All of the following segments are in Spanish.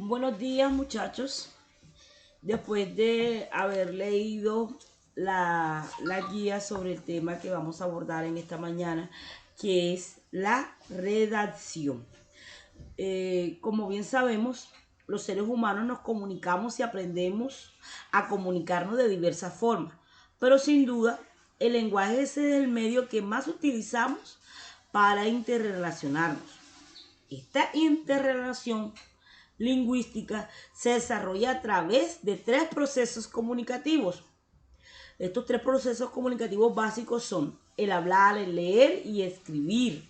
Buenos días, muchachos. Después de haber leído la guía sobre el tema que vamos a abordar en esta mañana, que es la redacción. Como bien sabemos, los seres humanos nos comunicamos y aprendemos a comunicarnos de diversas formas, pero sin duda el lenguaje es el medio que más utilizamos para interrelacionarnos. Esta interrelación lingüística se desarrolla a través de tres procesos comunicativos. Estos tres procesos comunicativos básicos son el hablar, el leer y escribir.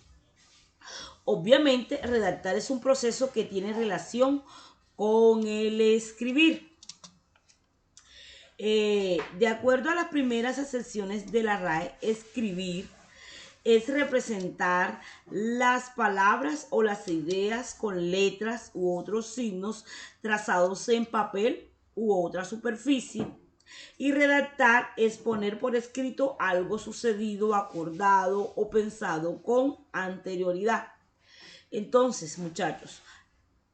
Obviamente, redactar es un proceso que tiene relación con el escribir. De acuerdo a las primeras acepciones de la RAE, escribir es representar las palabras o las ideas con letras u otros signos trazados en papel u otra superficie. Y redactar es poner por escrito algo sucedido, acordado o pensado con anterioridad. Entonces, muchachos,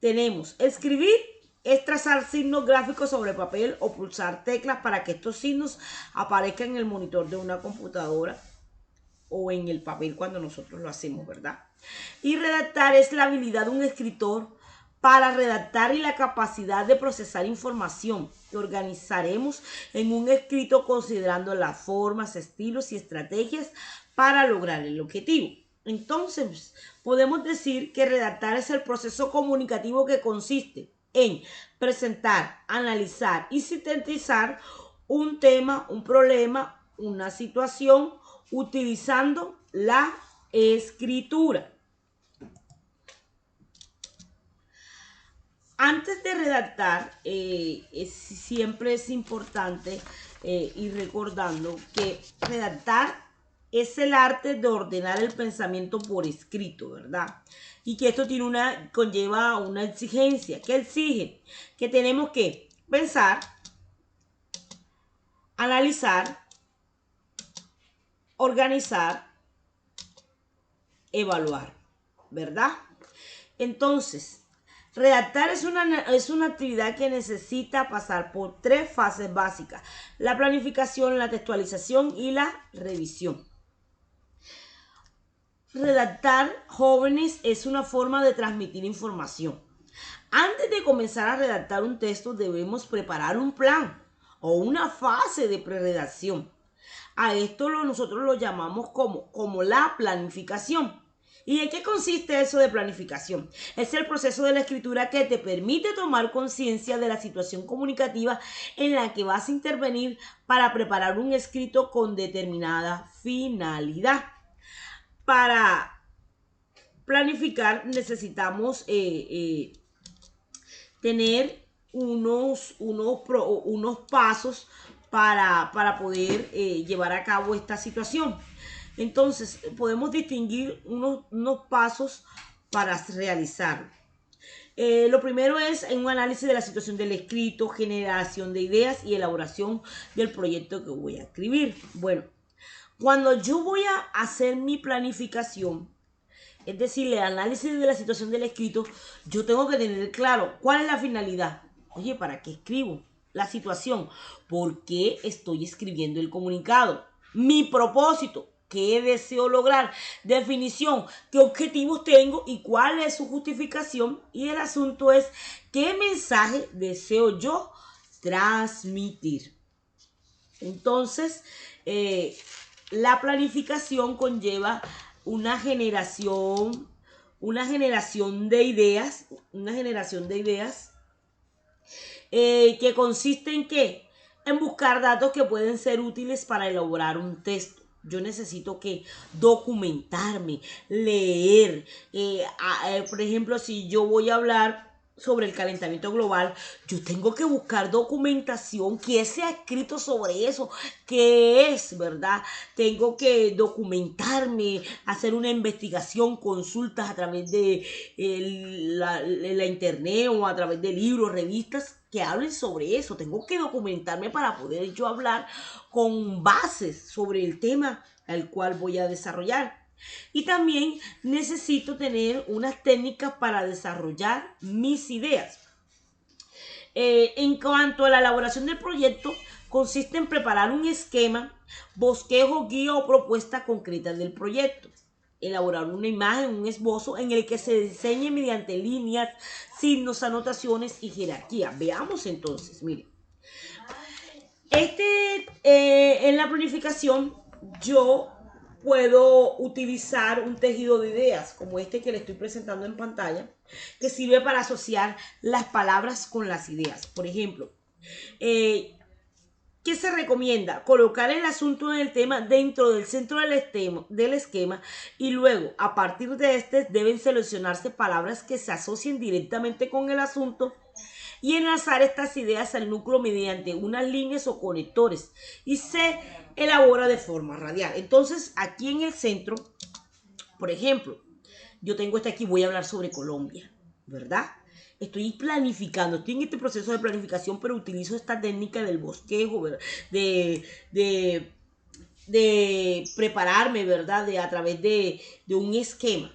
tenemos escribir es trazar signos gráficos sobre papel o pulsar teclas para que estos signos aparezcan en el monitor de una computadora o en el papel cuando nosotros lo hacemos, ¿verdad? Y redactar es la habilidad de un escritor para redactar y la capacidad de procesar información que organizaremos en un escrito considerando las formas, estilos y estrategias para lograr el objetivo. Entonces, podemos decir que redactar es el proceso comunicativo que consiste en presentar, analizar y sintetizar un tema, un problema, una situación, utilizando la escritura. Antes de redactar, siempre es importante ir recordando que redactar es el arte de ordenar el pensamiento por escrito, ¿verdad? Y que esto conlleva una exigencia. ¿Qué exige? Que tenemos que pensar, analizar, organizar, evaluar, ¿verdad? Entonces, redactar es una actividad que necesita pasar por tres fases básicas: la planificación, la textualización y la revisión. Redactar, jóvenes, es una forma de transmitir información. Antes de comenzar a redactar un texto debemos preparar un plan o una fase de preredacción. A esto nosotros lo llamamos como la planificación. ¿Y en qué consiste eso de planificación? Es el proceso de la escritura que te permite tomar conciencia de la situación comunicativa en la que vas a intervenir para preparar un escrito con determinada finalidad. Para planificar necesitamos tener unos pasos para poder llevar a cabo esta situación. Entonces, podemos distinguir unos pasos para realizarlo. Lo primero es un análisis de la situación del escrito, generación de ideas y elaboración del proyecto que voy a escribir. Bueno, cuando yo voy a hacer mi planificación, es decir, el análisis de la situación del escrito, yo tengo que tener claro cuál es la finalidad. Oye, ¿para qué escribo? La situación. ¿Por qué estoy escribiendo el comunicado? Mi propósito. ¿Qué deseo lograr? Definición. ¿Qué objetivos tengo y cuál es su justificación? Y el asunto es, ¿qué mensaje deseo yo transmitir? Entonces, la planificación conlleva una generación de ideas, que consiste en ¿qué? En buscar datos que pueden ser útiles para elaborar un texto. Yo necesito que documentarme, leer. Por ejemplo, si yo voy a hablar sobre el calentamiento global, yo tengo que buscar documentación, que se ha escrito sobre eso, qué es, ¿verdad? Tengo que documentarme, hacer una investigación, consultas a través de la internet o a través de libros, revistas que hablen sobre eso. Tengo que documentarme para poder yo hablar con bases sobre el tema al cual voy a desarrollar. Y también necesito tener unas técnicas para desarrollar mis ideas. En cuanto a la elaboración del proyecto, consiste en preparar un esquema, bosquejo, guía o propuesta concreta del proyecto. Elaborar una imagen, un esbozo en el que se diseñe mediante líneas, signos, anotaciones y jerarquía. Veamos entonces, miren. En la planificación yo puedo utilizar un tejido de ideas como este que le estoy presentando en pantalla, que sirve para asociar las palabras con las ideas. Por ejemplo, ¿qué se recomienda? Colocar el asunto en el tema dentro del centro del esquema y luego, a partir de este, deben seleccionarse palabras que se asocien directamente con el asunto y enlazar estas ideas al núcleo mediante unas líneas o conectores y se elabora de forma radial. Entonces, aquí en el centro, por ejemplo, yo tengo este aquí, voy a hablar sobre Colombia, ¿verdad? Estoy planificando, estoy en este proceso de planificación, pero utilizo esta técnica del bosquejo, ¿verdad? De prepararme, ¿verdad? A través de un esquema.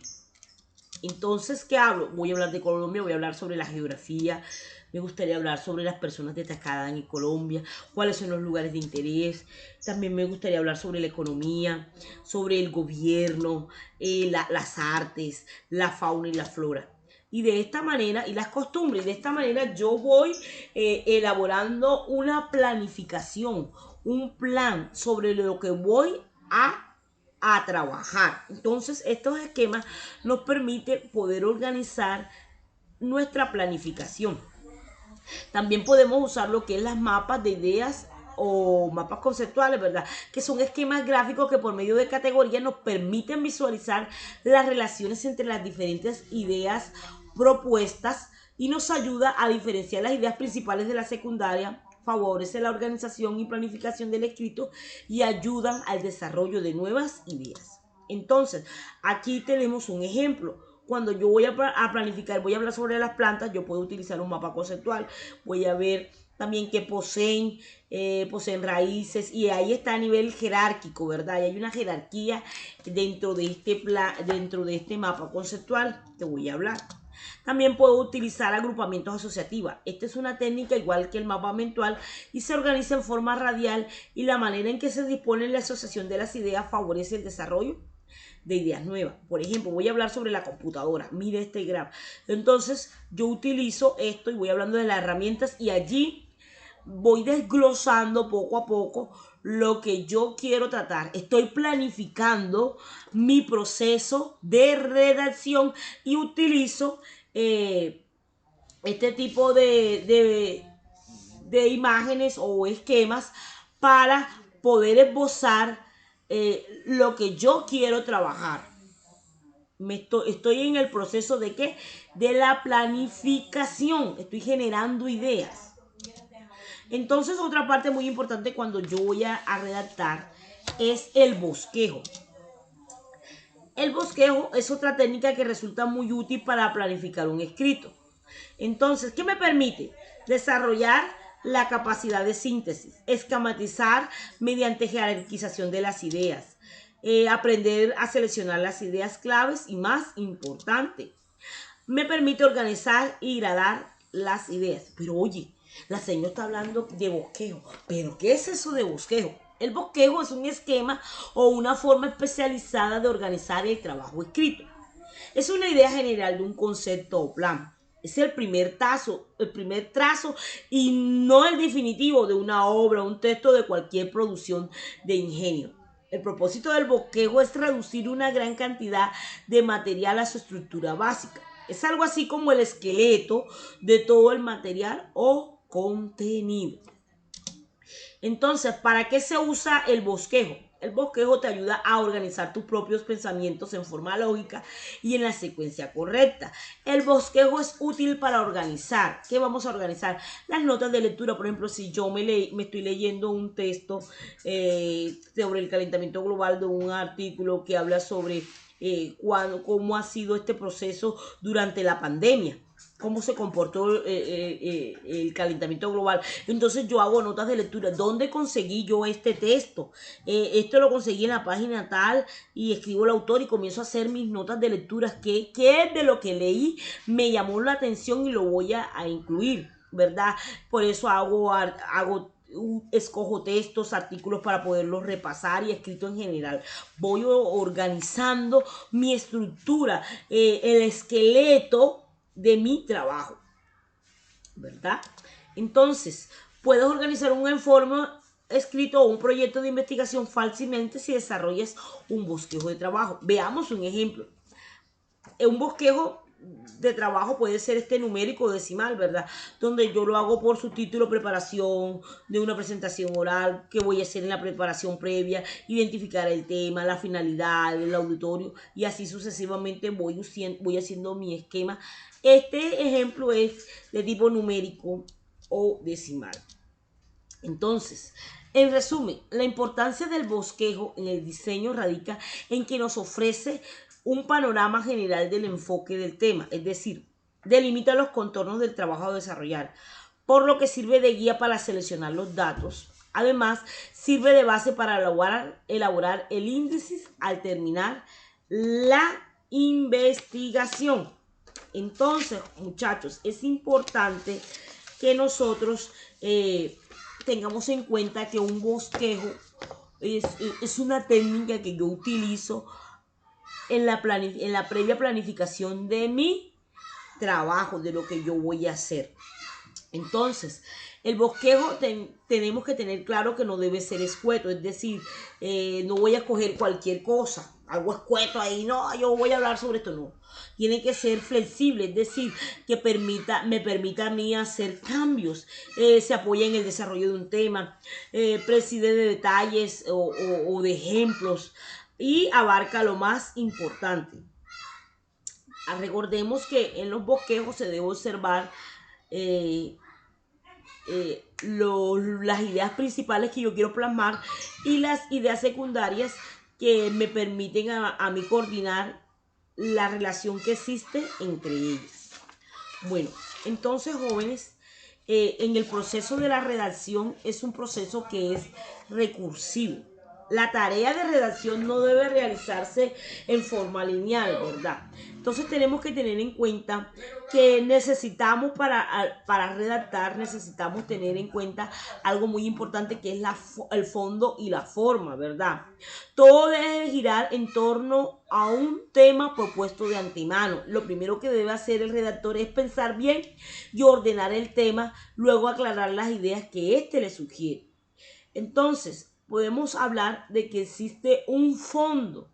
Entonces, ¿qué hablo? Voy a hablar de Colombia, voy a hablar sobre la geografía, me gustaría hablar sobre las personas destacadas en Colombia, cuáles son los lugares de interés, también me gustaría hablar sobre la economía, sobre el gobierno, las artes, la fauna y la flora. Y de esta manera, y las costumbres, de esta manera yo voy elaborando una planificación, un plan sobre lo que voy a trabajar. Entonces, estos esquemas nos permiten poder organizar nuestra planificación. También podemos usar lo que es las mapas de ideas o mapas conceptuales, ¿verdad? Que son esquemas gráficos que por medio de categorías nos permiten visualizar las relaciones entre las diferentes ideas propuestas y nos ayuda a diferenciar las ideas principales de la secundaria, favorece la organización y planificación del escrito y ayudan al desarrollo de nuevas ideas. Entonces, aquí tenemos un ejemplo. Cuando yo voy a planificar, voy a hablar sobre las plantas, yo puedo utilizar un mapa conceptual, voy a ver también que poseen raíces y ahí está a nivel jerárquico, ¿verdad? Y hay una jerarquía dentro de este mapa conceptual que voy a hablar. También puedo utilizar agrupamientos asociativos. Esta es una técnica igual que el mapa mental y se organiza en forma radial y la manera en que se dispone la asociación de las ideas favorece el desarrollo de ideas nuevas. Por ejemplo, voy a hablar sobre la computadora. Mire este graph. Entonces, yo utilizo esto y voy hablando de las herramientas y allí voy desglosando poco a poco lo que yo quiero tratar. Estoy planificando mi proceso de redacción y utilizo este tipo de imágenes o esquemas para poder esbozar lo que yo quiero trabajar. Estoy en el proceso de ¿qué? De la planificación. Estoy generando ideas. Entonces, otra parte muy importante cuando yo voy a redactar es el bosquejo. El bosquejo es otra técnica que resulta muy útil para planificar un escrito. Entonces, ¿qué me permite? Desarrollar la capacidad de síntesis, esquematizar mediante jerarquización de las ideas, aprender a seleccionar las ideas claves y más importante, me permite organizar y gradar las ideas. Pero oye, la señora está hablando de bosquejo. ¿Pero qué es eso de bosquejo? El bosquejo es un esquema o una forma especializada de organizar el trabajo escrito. Es una idea general de un concepto o plan. Es el primer trazo y no el definitivo de una obra, un texto de cualquier producción de ingenio. El propósito del bosquejo es reducir una gran cantidad de material a su estructura básica. Es algo así como el esqueleto de todo el material o contenido. Entonces, ¿para qué se usa el bosquejo? El bosquejo te ayuda a organizar tus propios pensamientos en forma lógica y en la secuencia correcta. El bosquejo es útil para organizar. ¿Qué vamos a organizar? Las notas de lectura. Por ejemplo, si yo me estoy leyendo un texto sobre el calentamiento global de un artículo que habla sobre cómo ha sido este proceso durante la pandemia, cómo se comportó el calentamiento global. Entonces yo hago notas de lectura. ¿Dónde conseguí yo este texto? Esto lo conseguí en la página tal y escribo el autor y comienzo a hacer mis notas de lectura. ¿Qué de lo que leí me llamó la atención y lo voy a incluir? ¿verdad? Por eso escojo textos, artículos para poderlos repasar y escrito en general. Voy organizando mi estructura, el esqueleto de mi trabajo, ¿verdad? Entonces, puedes organizar un informe escrito o un proyecto de investigación fácilmente si desarrollas un bosquejo de trabajo. Veamos un ejemplo. Un bosquejo de trabajo puede ser numérico o decimal, ¿verdad? Donde yo lo hago por su título, preparación de una presentación oral, que voy a hacer en la preparación previa, identificar el tema, la finalidad, el auditorio, y así sucesivamente voy haciendo mi esquema. Este ejemplo es de tipo numérico o decimal. Entonces, en resumen, la importancia del bosquejo en el diseño radica en que nos ofrece un panorama general del enfoque del tema, es decir, delimita los contornos del trabajo a desarrollar, por lo que sirve de guía para seleccionar los datos. Además, sirve de base para elaborar el índice al terminar la investigación. Entonces, muchachos, es importante que nosotros tengamos en cuenta que un bosquejo es una técnica que yo utilizo en la previa planificación de mi trabajo, de lo que yo voy a hacer. Entonces, el bosquejo tenemos que tener claro que no debe ser escueto, es decir, no voy a coger cualquier cosa, algo escueto ahí, no, yo voy a hablar sobre esto, no. Tiene que ser flexible, es decir, que me permita a mí hacer cambios, se apoya en el desarrollo de un tema, preside de detalles o de ejemplos y abarca lo más importante. Recordemos que en los bosquejos se debe observar las ideas principales que yo quiero plasmar y las ideas secundarias que me permiten a mí coordinar la relación que existe entre ellas. Bueno, entonces, jóvenes, en el proceso de la redacción es un proceso que es recursivo. La tarea de redacción no debe realizarse en forma lineal, ¿verdad? Entonces tenemos que tener en cuenta que necesitamos para redactar, necesitamos tener en cuenta algo muy importante que es el fondo y la forma, ¿verdad? Todo debe girar en torno a un tema propuesto de antemano. Lo primero que debe hacer el redactor es pensar bien y ordenar el tema, luego aclarar las ideas que éste le sugiere. Entonces, podemos hablar de que existe un fondo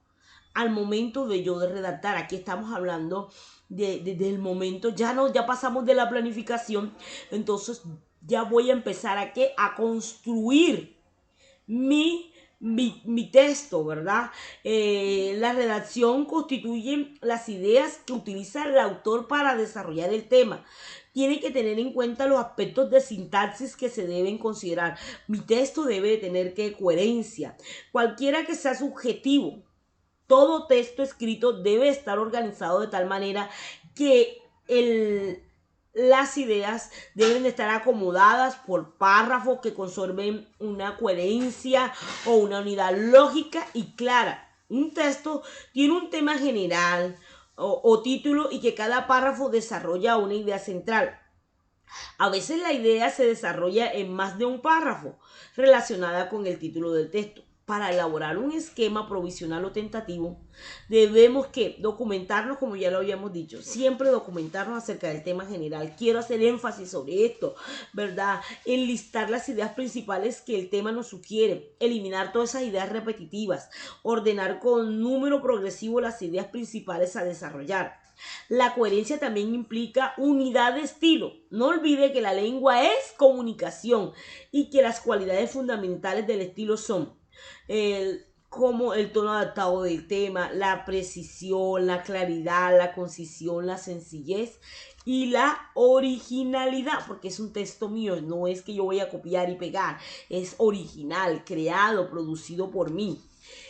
al momento de yo de redactar. Aquí estamos hablando del momento, ya pasamos de la planificación, entonces ya voy a empezar a construir mi texto, ¿verdad? La redacción constituye las ideas que utiliza el autor para desarrollar el tema. Tiene que tener en cuenta los aspectos de sintaxis que se deben considerar. Mi texto debe tener coherencia, cualquiera que sea su objetivo. Todo texto escrito debe estar organizado de tal manera que las ideas deben de estar acomodadas por párrafos que conserven una coherencia o una unidad lógica y clara. Un texto tiene un tema general o título y que cada párrafo desarrolla una idea central. A veces la idea se desarrolla en más de un párrafo relacionada con el título del texto. Para elaborar un esquema provisional o tentativo, debemos documentarnos, como ya lo habíamos dicho, siempre documentarnos acerca del tema general. Quiero hacer énfasis sobre esto, ¿verdad? Enlistar las ideas principales que el tema nos sugiere, eliminar todas esas ideas repetitivas, ordenar con número progresivo las ideas principales a desarrollar. La coherencia también implica unidad de estilo. No olvide que la lengua es comunicación y que las cualidades fundamentales del estilo son como el tono adaptado del tema, la precisión, la claridad, la concisión, la sencillez y la originalidad, porque es un texto mío, no es que yo voy a copiar y pegar, es original, creado, producido por mí.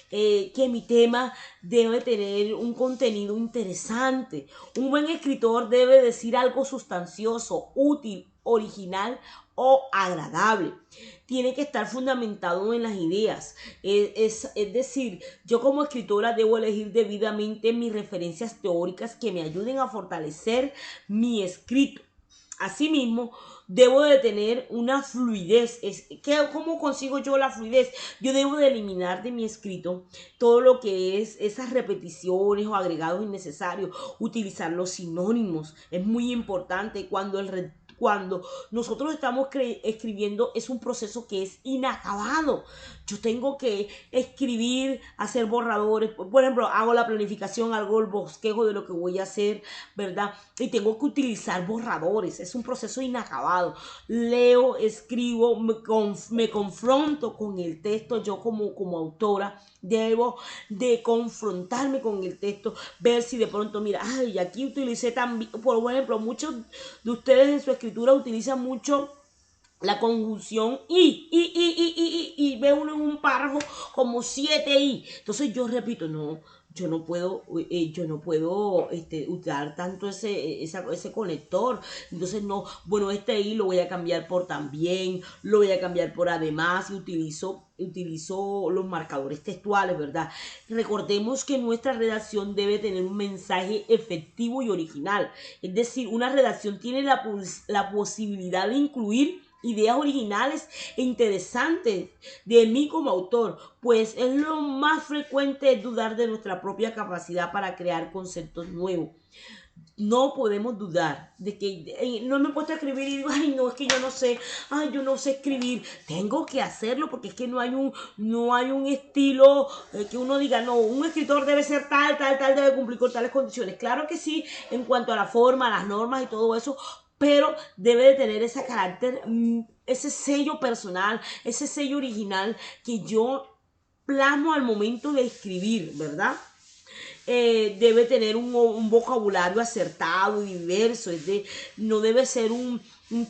Que mi tema debe tener un contenido interesante. Un buen escritor debe decir algo sustancioso, útil, original o agradable. Tiene que estar fundamentado en las ideas. Es decir, yo como escritora debo elegir debidamente mis referencias teóricas que me ayuden a fortalecer mi escrito. Asimismo, debo de tener una fluidez. ¿Cómo consigo yo la fluidez? Yo debo de eliminar de mi escrito todo lo que es esas repeticiones o agregados innecesarios. Utilizar los sinónimos. Es muy importante cuando nosotros estamos escribiendo, es un proceso que es inacabado. Yo tengo que escribir, hacer borradores. Por ejemplo, hago la planificación, hago el bosquejo de lo que voy a hacer, ¿verdad? Y tengo que utilizar borradores. Es un proceso inacabado. Leo, escribo, me confronto con el texto. Yo como autora debo de confrontarme con el texto, ver si de pronto, mira, ay, aquí utilicé también, por ejemplo, muchos de ustedes en su escritura utilizan mucho la conjunción y ve uno en un párrafo como 7 i. Entonces yo repito, no, yo no puedo usar tanto ese conector. Entonces no, bueno, este i lo voy a cambiar por también, lo voy a cambiar por además, y utilizo los marcadores textuales, ¿verdad? Recordemos que nuestra redacción debe tener un mensaje efectivo y original. Es decir, una redacción tiene la posibilidad de incluir ideas originales e interesantes de mí como autor, pues es lo más frecuente dudar de nuestra propia capacidad para crear conceptos nuevos. No podemos dudar de que no me he puesto a escribir y digo, ay, no, es que yo no sé, ay, yo no sé escribir. Tengo que hacerlo porque es que no hay un estilo que uno diga, no, un escritor debe ser tal, debe cumplir con tales condiciones. Claro que sí, en cuanto a la forma, las normas y todo eso, pero debe de tener ese carácter, ese sello personal, ese sello original que yo plasmo al momento de escribir, ¿verdad? Debe tener un vocabulario acertado y diverso, no debe ser un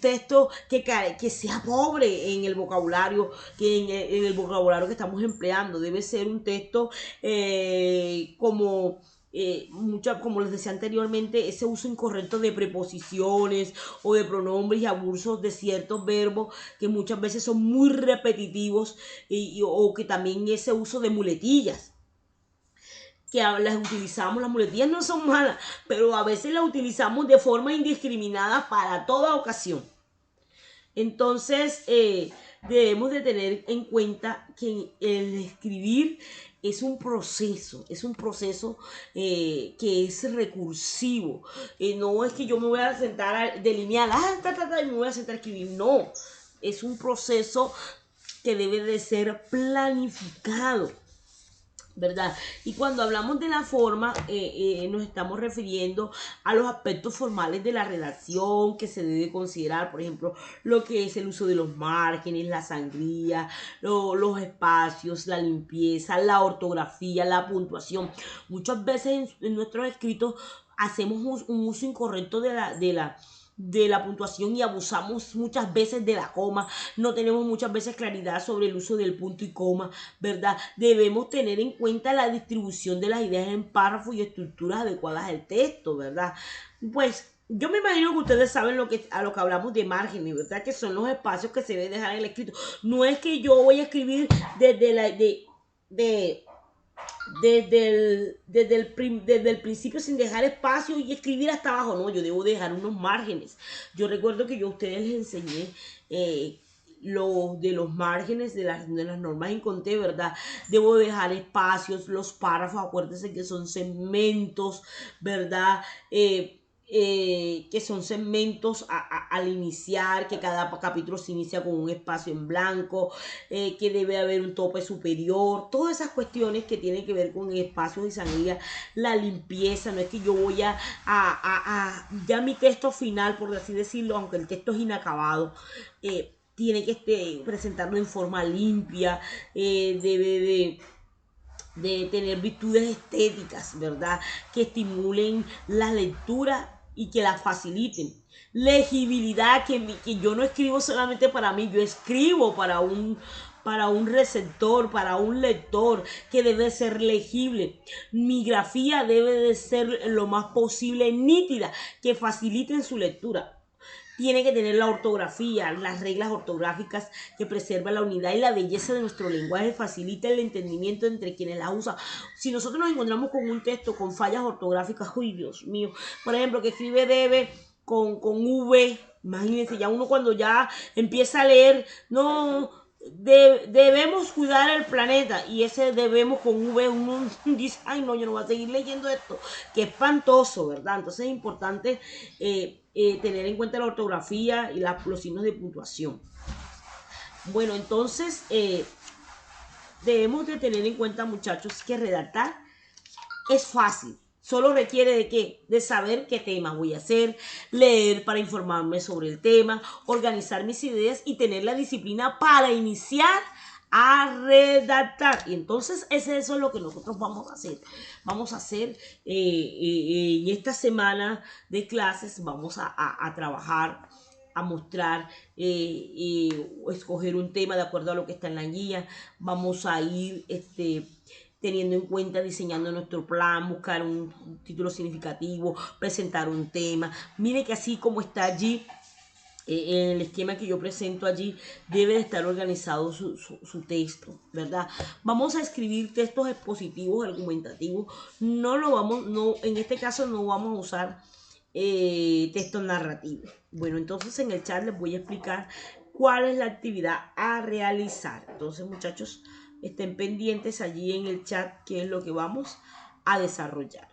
texto que sea pobre en el vocabulario, en el vocabulario que estamos empleando. Debe ser un texto como les decía anteriormente, ese uso incorrecto de preposiciones o de pronombres y abusos de ciertos verbos que muchas veces son muy repetitivos, o que también ese uso de muletillas que las utilizamos. Las muletillas no son malas, pero a veces las utilizamos de forma indiscriminada para toda ocasión. Entonces, debemos de tener en cuenta que el escribir es un proceso que es recursivo. No es que yo me voy a sentar a delinear, y me voy a sentar a escribir. No, es un proceso que debe de ser planificado, ¿verdad? Y cuando hablamos de la forma, nos estamos refiriendo a los aspectos formales de la redacción que se debe considerar, por ejemplo, lo que es el uso de los márgenes, la sangría, los espacios, la limpieza, la ortografía, la puntuación. Muchas veces en nuestros escritos hacemos un uso incorrecto de la puntuación y abusamos muchas veces de la coma. No tenemos muchas veces claridad sobre el uso del punto y coma, ¿verdad? Debemos tener en cuenta la distribución de las ideas en párrafos y estructuras adecuadas al texto, ¿verdad? Pues yo me imagino que ustedes saben a lo que hablamos de márgenes, ¿verdad? Que son los espacios que se deben dejar en el escrito. No es que yo voy a escribir desde el principio sin dejar espacio y escribir hasta abajo. No, yo debo dejar unos márgenes. Yo recuerdo que yo a ustedes les enseñé de los márgenes de las normas en Conté, ¿verdad? Debo dejar espacios, los párrafos, acuérdense que son segmentos, ¿verdad? Que son segmentos al iniciar, que cada capítulo se inicia con un espacio en blanco, que debe haber un tope superior, todas esas cuestiones que tienen que ver con espacios y sangría, la limpieza. No es que yo voy ya mi texto final, por así decirlo, aunque el texto es inacabado, tiene que presentarlo en forma limpia, debe de tener virtudes estéticas, ¿verdad? Que estimulen la lectura y que la faciliten. Legibilidad, que yo no escribo solamente para mí, yo escribo para un receptor, para un lector, que debe ser legible. Mi grafía debe de ser lo más posible nítida, que faciliten su lectura. Tiene que tener la ortografía, las reglas ortográficas que preservan la unidad y la belleza de nuestro lenguaje, facilita el entendimiento entre quienes la usan. Si nosotros nos encontramos con un texto con fallas ortográficas, uy, Dios mío, por ejemplo, que escribe debe con V, Imagínense, ya uno cuando ya empieza a leer, no, debemos cuidar el planeta, y ese debemos con V, uno dice, ay no, yo no voy a seguir leyendo esto, que espantoso, ¿verdad? Entonces es importante tener en cuenta la ortografía y los signos de puntuación. Bueno, entonces debemos de tener en cuenta, muchachos, que redactar es fácil. Solo requiere de qué? De saber qué tema voy a hacer, leer para informarme sobre el tema, organizar mis ideas y tener la disciplina para iniciar a redactar. Y entonces eso es lo que nosotros vamos a hacer. Vamos a hacer en esta semana de clases, vamos a trabajar, a mostrar, escoger un tema de acuerdo a lo que está en la guía. Vamos a ir teniendo en cuenta, diseñando nuestro plan, buscar un título significativo, presentar un tema. Mire que así como está allí, en el esquema que yo presento allí, debe de estar organizado su texto, ¿verdad? Vamos a escribir textos expositivos, argumentativos. No, en este caso no vamos a usar textos narrativos. Bueno, entonces en el chat les voy a explicar cuál es la actividad a realizar. Entonces, muchachos, estén pendientes allí en el chat qué es lo que vamos a desarrollar.